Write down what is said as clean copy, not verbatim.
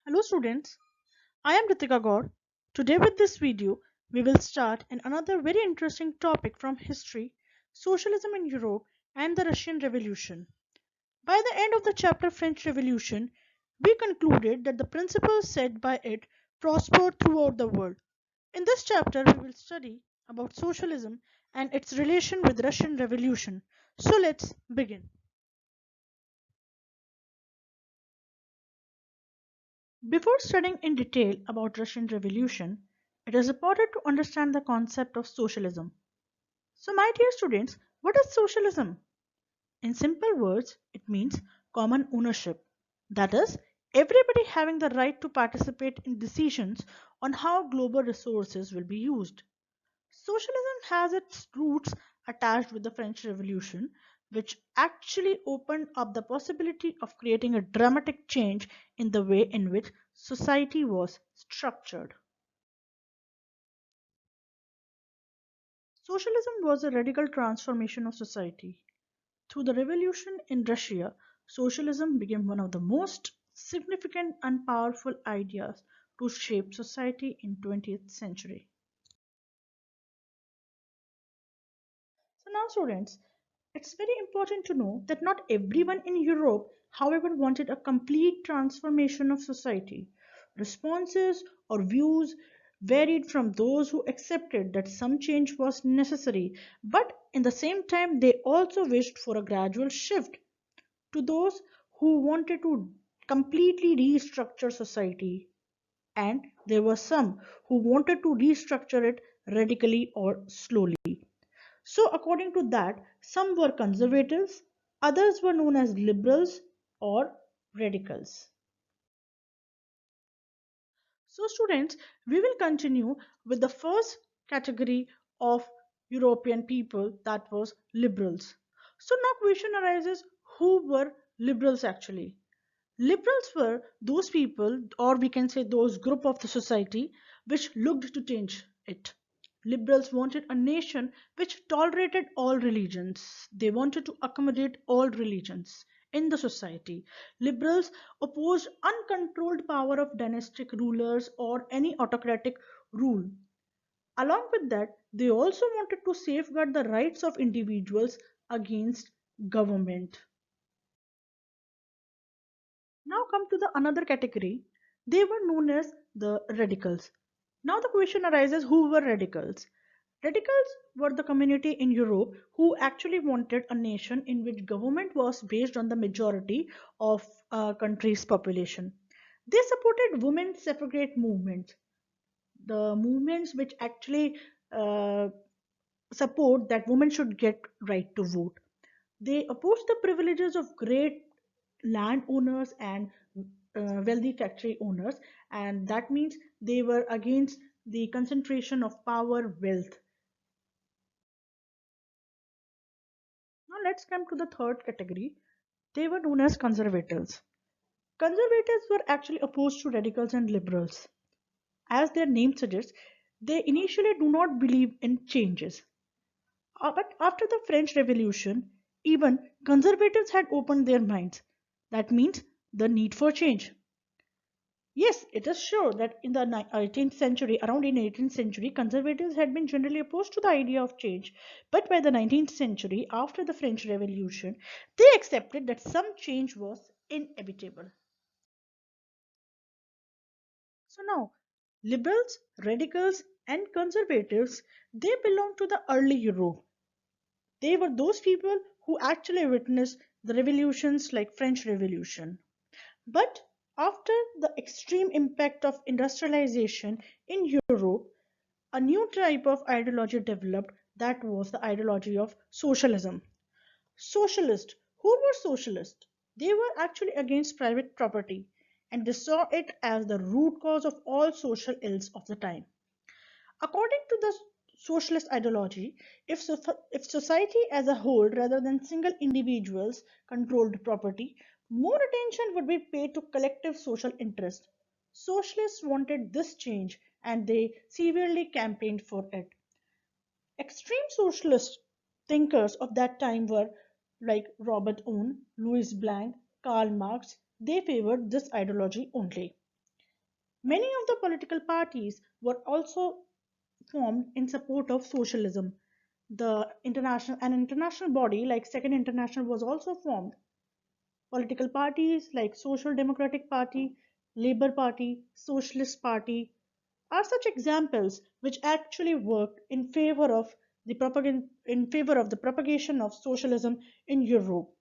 Hello students, I am Ritika Gaur. Today with this video, we will start another very interesting topic from history, socialism in Europe and the Russian Revolution. By the end of the chapter French Revolution, we concluded that the principles set by it prospered throughout the world. In this chapter, we will study about socialism and its relation with Russian Revolution. So let's begin. Before studying in detail about Russian Revolution, it is important to understand the concept of socialism. So my dear students, what is socialism? In simple words, it means common ownership. That is, everybody having the right to participate in decisions on how global resources will be used. Socialism has its roots attached with the French Revolution, which actually opened up the possibility of creating a dramatic change in the way in which society was structured. Socialism was a radical transformation of society. Through the revolution in Russia, socialism became one of the most significant and powerful ideas to shape society in 20th century. So now students, it's very important to know that not everyone in Europe, however, wanted a complete transformation of society. Responses or views varied from those who accepted that some change was necessary, but in the same time, they also wished for a gradual shift to those who wanted to completely restructure society. And there were some who wanted to restructure it radically or slowly. So, according to that, some were conservatives, others were known as liberals or radicals. So, students, we will continue with the first category of European people, that was liberals. So, now question arises, who were liberals actually? Liberals were those people, or we can say those group of the society, which looked to change it. Liberals wanted a nation which tolerated all religions. They wanted to accommodate all religions in the society. Liberals opposed uncontrolled power of dynastic rulers or any autocratic rule. Along with that, they also wanted to safeguard the rights of individuals against government. Now come to the another category. They were known as the radicals. Now the question arises, who were radicals? Radicals were the community in Europe who actually wanted a nation in which government was based on the majority of a country's population. They supported women's suffragette movements, the movements which actually uh, support that women should get right to vote. They opposed the privileges of great landowners and wealthy factory owners, and that means they were against the concentration of power, wealth. Now let's come to the third category. They were known as conservatives. Conservatives were actually opposed to radicals and liberals. As their name suggests, they initially do not believe in changes. But after the French Revolution, even conservatives had opened their minds. That means the need for change. Yes, it is sure that in the 18th century, around in 18th century, conservatives had been generally opposed to the idea of change. But by the 19th century, after the French Revolution, they accepted that some change was inevitable. So now, liberals, radicals, and conservatives, they belong to the early Europe. They were those people who actually witnessed the revolutions like French Revolution. But after the extreme impact of industrialization in Europe, a new type of ideology developed, that was the ideology of socialism. Socialists, who were socialists? They were actually against private property and they saw it as the root cause of all social ills of the time. According to the socialist ideology, if society as a whole rather than single individuals controlled property, more attention would be paid to collective social interest. Socialists wanted this change and they severely campaigned for it. Extreme socialist thinkers of that time were like Robert Owen, Louis Blanc, Karl Marx. They favored this ideology only. Many of the political parties were also formed in support of socialism. An international body like Second International was also formed. Political parties like Social Democratic Party, Labour Party, Socialist Party are such examples which actually worked in favor of the propagation of socialism in Europe.